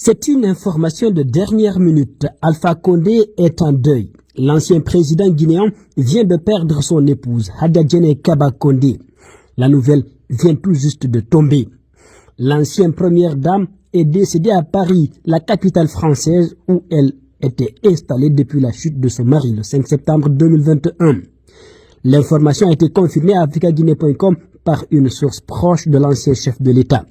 C'est une information de dernière minute. Alpha Condé est en deuil. L'ancien président guinéen vient de perdre son épouse, Hadjadjene Kaba Condé. La nouvelle vient tout juste de tomber. L'ancienne première dame est décédée à Paris, la capitale française, où elle était installée depuis la chute de son mari le 5 septembre 2021. L'information a été confirmée à africaguinée.com par une source proche de l'ancien chef de l'État.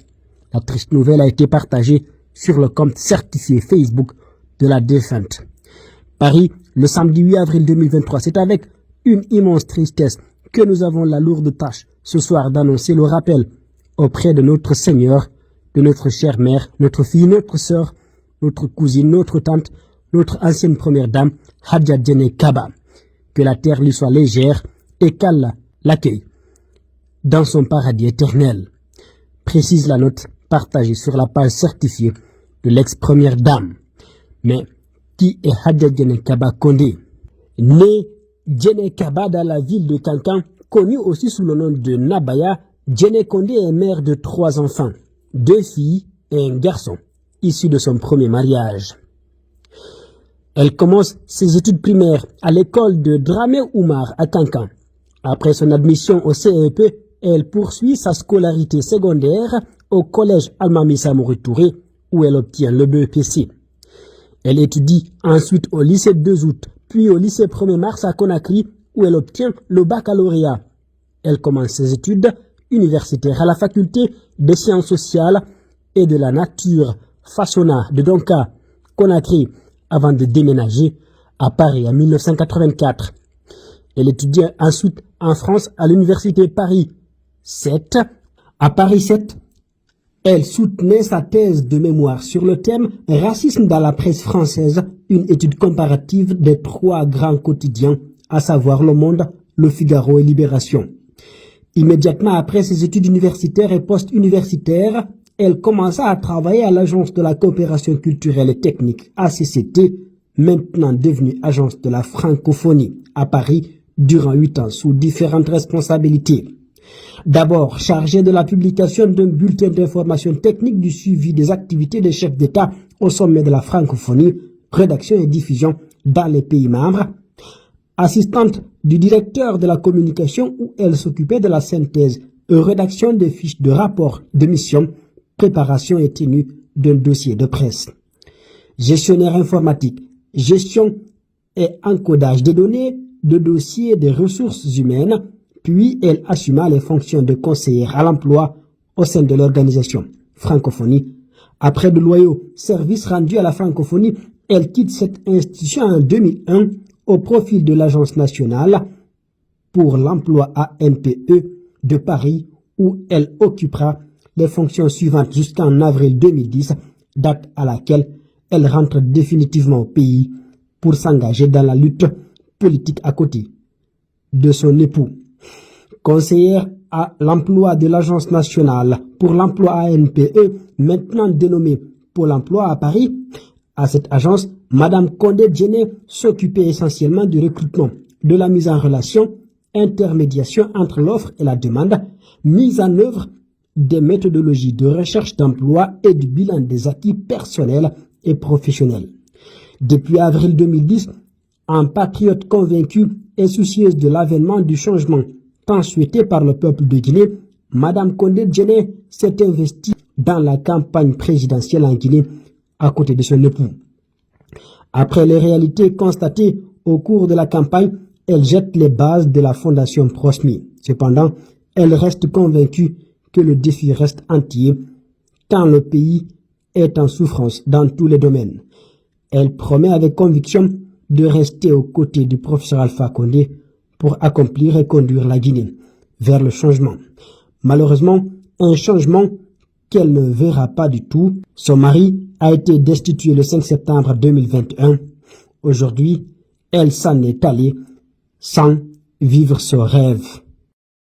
La triste nouvelle a été partagée sur le compte certifié Facebook de la défunte. Paris, le samedi 8 avril 2023, c'est avec une immense tristesse que nous avons la lourde tâche ce soir d'annoncer le rappel auprès de notre Seigneur, de notre chère mère, notre fille, notre sœur, notre cousine, notre tante, notre ancienne première dame, Hadjadjene Kaba. Que la terre lui soit légère et qu'Allah l'accueille dans son paradis éternel. Précise la note partagée sur la page certifiée de l'ex-première dame. Mais qui est Hadjadjene Kaba Condé? Né Djene Kaba dans la ville de Kankan, connu aussi sous le nom de Nabaya, Djene Condé est mère de 3 enfants, 2 filles et un garçon, issus de son premier mariage. Elle commence ses études primaires à l'école de Dramé Oumar à Kankan. Après son admission au CEP, elle poursuit sa scolarité secondaire au collège Almami Samori Touré, où elle obtient le BEPC. Elle étudie ensuite au lycée 2 août, puis au lycée 1er mars à Conakry, où elle obtient le baccalauréat. Elle commence ses études universitaires à la faculté des sciences sociales et de la nature, Fassona de Donka, Conakry, avant de déménager à Paris en 1984. Elle étudie ensuite en France à l'université Paris 7. À Paris 7, elle soutenait sa thèse de mémoire sur le thème « Racisme dans la presse française », une étude comparative des 3 grands quotidiens, à savoir Le Monde, Le Figaro et Libération. Immédiatement après ses études universitaires et post-universitaires, elle commença à travailler à l'Agence de la coopération culturelle et technique, ACCT, maintenant devenue Agence de la francophonie, à Paris, durant 8 ans, sous différentes responsabilités. D'abord, chargée de la publication d'un bulletin d'information technique du suivi des activités des chefs d'État au sommet de la francophonie, rédaction et diffusion dans les pays membres. Assistante du directeur de la communication où elle s'occupait de la synthèse et rédaction des fiches de rapport de mission, préparation et tenue d'un dossier de presse. Gestionnaire informatique, gestion et encodage des données, de dossiers des ressources humaines, puis elle assuma les fonctions de conseillère à l'emploi au sein de l'organisation francophonie. Après de loyaux services rendus à la francophonie, elle quitte cette institution en 2001 au profit de l'Agence nationale pour l'emploi ANPE de Paris, où elle occupera les fonctions suivantes jusqu'en avril 2010, date à laquelle elle rentre définitivement au pays pour s'engager dans la lutte politique à côté de son époux. Conseillère à l'emploi de l'Agence nationale pour l'emploi ANPE, maintenant dénommée Pôle emploi à Paris, à cette agence, Madame Condé Djene s'occupait essentiellement du recrutement, de la mise en relation, intermédiation entre l'offre et la demande, mise en œuvre des méthodologies de recherche d'emploi et du bilan des acquis personnels et professionnels. Depuis avril 2010, en patriote convaincue et soucieuse de l'avènement du changement tant souhaité par le peuple de Guinée, Madame Condé Djene s'est investie dans la campagne présidentielle en Guinée à côté de son époux. Après les réalités constatées au cours de la campagne, elle jette les bases de la fondation Prosmi. Cependant, elle reste convaincue que le défi reste entier tant le pays est en souffrance dans tous les domaines. Elle promet avec conviction de rester aux côtés du professeur Alpha Condé pour accomplir et conduire la Guinée vers le changement. Malheureusement, un changement qu'elle ne verra pas du tout. Son mari a été destitué le 5 septembre 2021. Aujourd'hui, elle s'en est allée sans vivre son rêve.